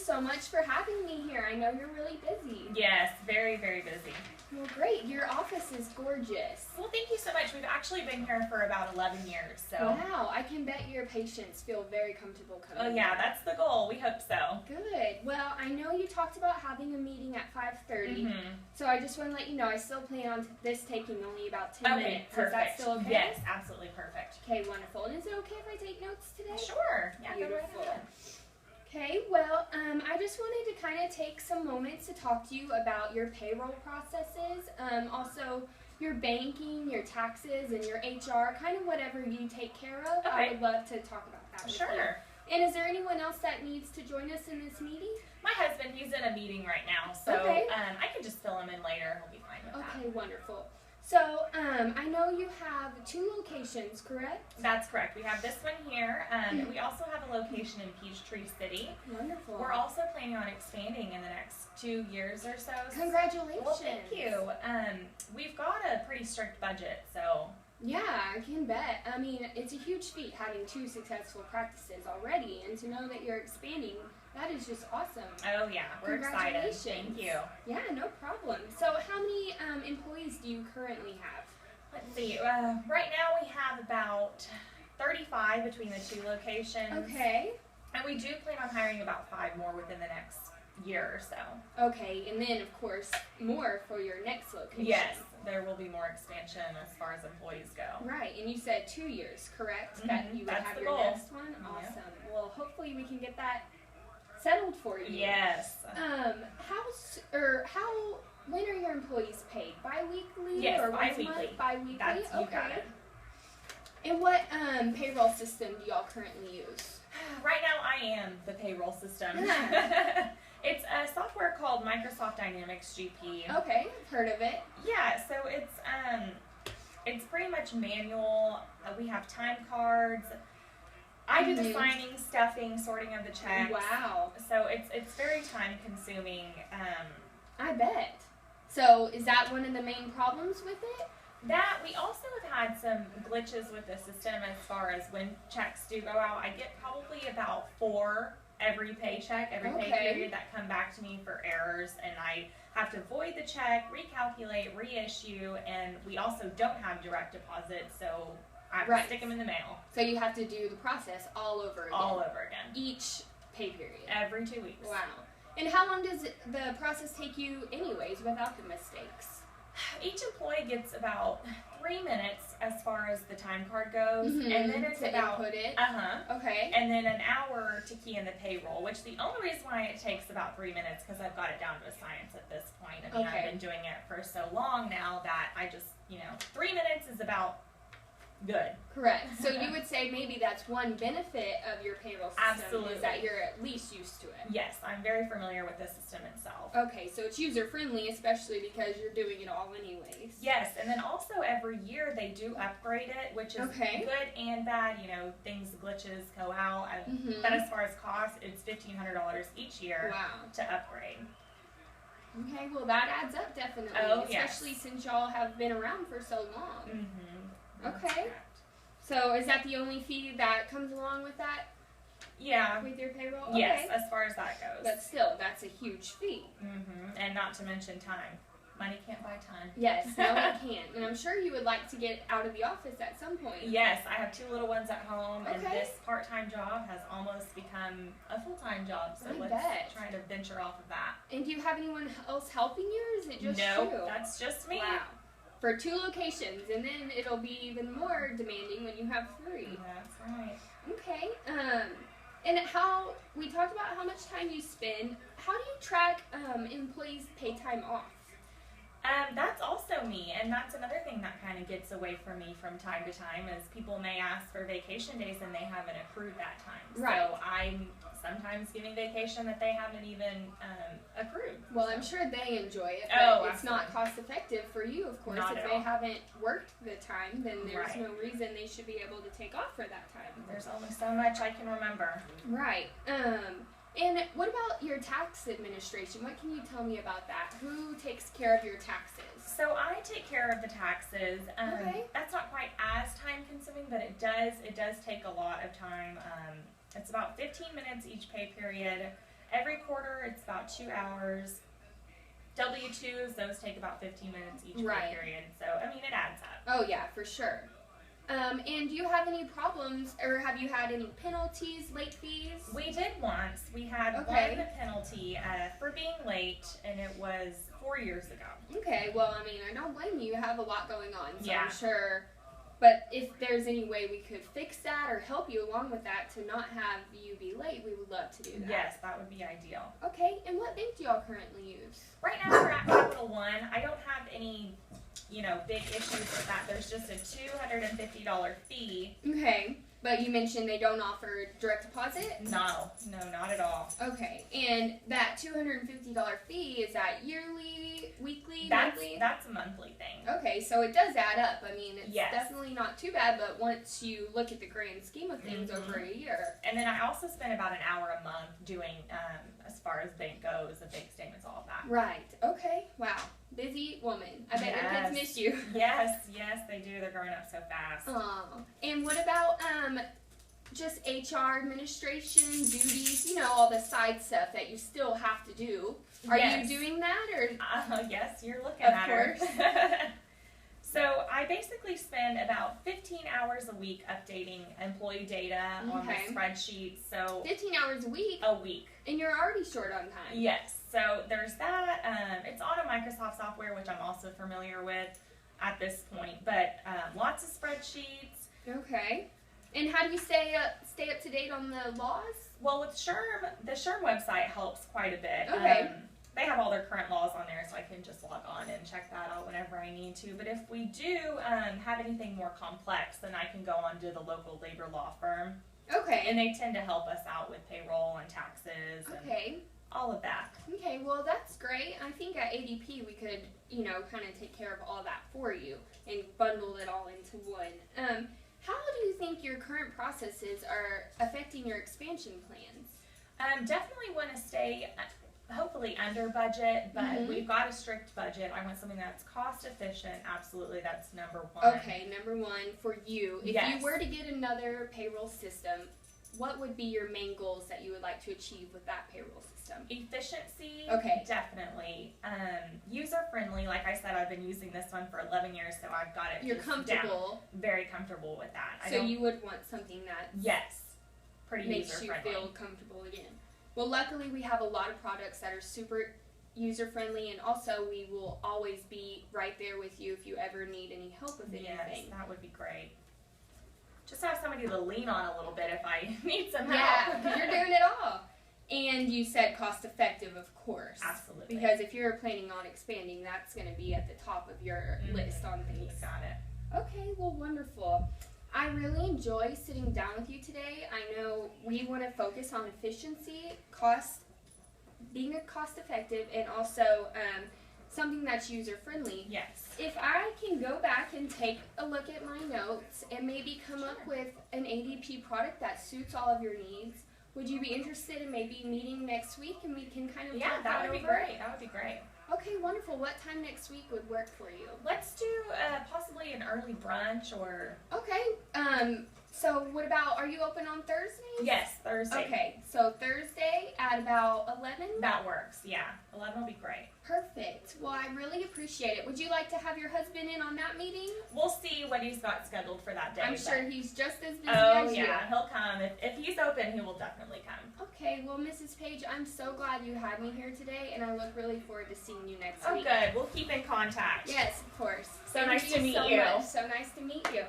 so much for having me here. I know you're really busy. Yes, very, very busy. Well, great. Your office is gorgeous. Well, thank you so much. We've actually been here for about 11 years, so. Wow, I can bet your patients feel very comfortable coming. Oh yeah, that's the goal. We hope so. Good. Well, I know you talked about having a meeting at 5:30, so I just want to let you know I still plan on this taking only about 10 minutes. Perfect. Is that still okay? Yes, absolutely perfect. Okay, wonderful. And is it okay if I take notes today? Sure. Yeah, Beautiful. go right ahead. Okay, well, I just wanted to kind of take some moments to talk to you about your payroll processes, also your banking, your taxes, and your HR, kind of whatever you take care of. Okay. I would love to talk about that with you. Sure. And is there anyone else that needs to join us in this meeting? My husband, he's in a meeting right now, so Okay. I can just fill him in later. He'll be fine with that. Okay, wonderful. So, I know you have 2 locations, correct? That's correct. We have this one here. We also have a location in Peachtree City. Wonderful. We're also planning on expanding in the next 2 years or so. Congratulations. Well, thank you. We've got a pretty strict budget, so. Yeah, I can bet. I mean, it's a huge feat having 2 successful practices already, and to know that you're expanding, that is just awesome. Oh yeah, we're excited. Congratulations. Thank you. Yeah, no problem. So how many employees do you currently have? Let's see. Right now we have about 35 between the 2 locations. Okay. And we do plan on hiring about 5 more within the next year or so. Okay, and then of course more for your next location. Yes, there will be more expansion as far as employees go. Right, and you said 2 years, correct? Mhm, That you would that's have the your goal. next one? Yeah. Awesome. Well, hopefully we can get that settled for you. Yes. When are your employees paid? Bi-weekly? Yes, or once a bi-weekly. month? Bi-weekly? That's, you okay. got it. And what payroll system do y'all currently use? Right now I am the payroll system. It's a software called Microsoft Dynamics GP. Okay, I've heard of it. Yeah, so it's pretty much manual. We have time cards. I do the signing, stuffing, sorting of the checks. Wow. So it's very time consuming. I bet. So is that one of the main problems with it? That we also have had some glitches with the system as far as when checks do go out. I get probably about 4 every paycheck, every pay period that come back to me for errors, and I have to void the check, recalculate, reissue, and we also don't have direct deposit, so I have to stick them in the mail. So you have to do the process all over again. All over again. Each pay period. Every 2 weeks. Wow. And how long does the process take you anyways without the mistakes? Each employee gets about 3 minutes as far as the time card goes, and then it's to about input it. Okay. and then an hour to key in the payroll. Which the only reason why it takes about 3 minutes because I've got it down to a science at this point. I mean, I've been doing it for so long now that I just 3 minutes is about good. Correct. So you would say maybe that's one benefit of your payroll system. Absolutely. Is that you're at least used to it. Yes, I'm very familiar with the system itself. Okay, so it's user friendly, especially because you're doing it all anyways. Yes, and then also every year they do upgrade it, which is good and bad. Things, glitches go out. But as far as cost, it's $1,500 each year to upgrade. Okay, well that adds up definitely, especially since y'all have been around for so long. Okay. So is that the only fee that comes along with that? Yeah. With your payroll? Yes, as far as that goes. But still, that's a huge fee. And not to mention time. Money can't buy time. Yes, no it can't. And I'm sure you would like to get out of the office at some point. Yes, I have 2 little ones at home, and this part-time job has almost become a full-time job. So let's try to venture off of that. And do you have anyone else helping you, or is it just you? No, that's just me. Wow. For 2 locations, and then it'll be even more demanding when you have 3. That's right. Okay. And we talked about how much time you spend. How do you track employees' pay time off? That's also me, and that's another thing that kind of gets away from me from time to time is people may ask for vacation days and they haven't accrued that time. Right. So I'm sometimes giving vacation that they haven't even accrued. Well, I'm sure they enjoy it, but it's not cost effective for you, of course. If they haven't worked the time, then there's no reason they should be able to take off for that time. There's only so much I can remember. Right. And what about your tax administration? What can you tell me about that? Who takes care of your taxes? So I take care of the taxes. That's not quite as time consuming, but it does take a lot of time. It's about 15 minutes each pay period. every quarter it's about 2 hours. W-2s, those take about 15 minutes each pay period. So, I mean, it adds up. Oh, yeah, for sure. And do you have any problems, or have you had any penalties, late fees? We did once. We had one penalty for being late, and it was 4 years ago. Okay, well, I mean, I don't blame you. You have a lot going on, so yeah. I'm sure. But if there's any way we could fix that or help you along with that to not have you be late, we would love to do that. Yes, that would be ideal. Okay, and what bank do y'all currently use? Right now we're at Capital One. I don't have any, big issues with that. There's just a $250 fee. Okay, but you mentioned they don't offer direct deposit? No, not at all. Okay, and that $250 fee, is that yearly, weekly, monthly? That's a monthly thing. Okay, so it does add up. I mean, it's yes. definitely not too bad, but once you look at the grand scheme of things over a year. And then I also spend about an hour a month doing, as far as bank goes, the bank statements, all of that. Right, okay, wow. Busy woman. I bet your kids miss you. Yes, they do. They're growing up so fast. And what about just HR administration duties, all the side stuff that you still have to do? Are you doing that? Or yes, you're looking at her. Of course. So I basically spend about 15 hours a week updating employee data on the spreadsheet. So 15 hours a week? A week. And you're already short on time. Yes. So there's that. It's on a Microsoft software, which I'm also familiar with at this point. But lots of spreadsheets. Okay. And how do you stay up to date on the laws? Well, with SHRM, the SHRM website helps quite a bit. Okay. They have all their current laws on there, so I can just log on and check that out whenever I need to. But if we do have anything more complex, then I can go on to the local labor law firm. Okay. And they tend to help us out with payroll and taxes and all of that. Okay, well, that's great. I think at ADP we could, kind of take care of all that for you and bundle it all into one. How do you think your current processes are affecting your expansion plans? Definitely want to stay hopefully under budget, but we've got a strict budget. I want something that's cost efficient. Absolutely, that's number one. Okay, number one for you. If you were to get another payroll system, what would be your main goals that you would like to achieve with that payroll system? Efficiency, definitely. User friendly, like I said, I've been using this one for 11 years, so I've got it. You're comfortable. Down. Very comfortable with that. So you would want something that pretty makes user you friendly. feel comfortable again. Well, luckily we have a lot of products that are super user friendly, and also we will always be right there with you if you ever need any help with anything. Yes, that would be great. Just have somebody to lean on a little bit if I need some help. Yeah, because you're doing it all. And you said cost effective, of course. Absolutely. Because if you're planning on expanding, that's going to be at the top of your list on things. You got it. Okay, well, wonderful. I really enjoy sitting down with you today. I know we want to focus on efficiency, being cost effective, and also something that's user friendly. Yes. If I can go back and take a look at my notes and maybe come up with an ADP product that suits all of your needs, would you be interested in maybe meeting next week and we can kind of talk that would over? be great. That would be great. Okay, wonderful. What time next week would work for you? Let's do possibly an early brunch or... Okay. So what about, are you open on Thursdays? Yes, Thursday. Okay, so Thursday at about 11? That works, yeah. 11 will be great. Perfect. Well, I really appreciate it. Would you like to have your husband in on that meeting? We'll see what he's got scheduled for that day. I'm sure he's just as busy as you. Oh, yeah, he'll come. If he's open, he will definitely come. Okay, well, Mrs. Page, I'm so glad you had me here today, and I look really forward to seeing you next week. Oh, good. We'll keep in contact. Yes, of course. So nice to meet you. So nice to meet you.